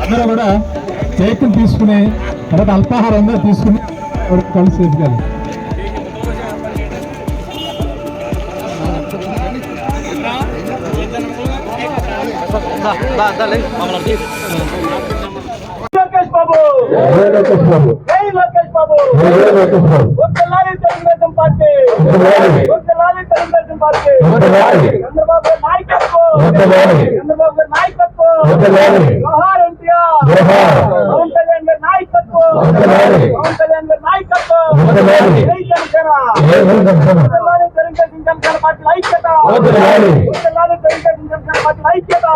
అందరూ కూడా కేక్ తీసుకుని తర్వాత అల్పాహారంగా తీసుకుని కలిసి ఎదుగాలి. లోకేష్ బాబు జై లోకేష్ బాబు ఒక్కలాలి తెలుగుదేశం పార్టీ ఒక్కలాలి తెలుగుదేశం పార్టీ చంద్రబాబు గారి నాయకత్వం చంద్రబాబు గారి నాయకత్వం జోహార్ ఎన్టీఆర్ పవన్ కళ్యాణ్ గారి నాయకత్వం పవన్ కళ్యాణ్ గారి నాయకత్వం జై జనసేన ఒక్కలాలి తెలుగుదేశం జనసేన పార్టీ ఐక్యత ఒక్కలాలి తెలుగుదేశం జనసేన పార్టీ ఐక్యత.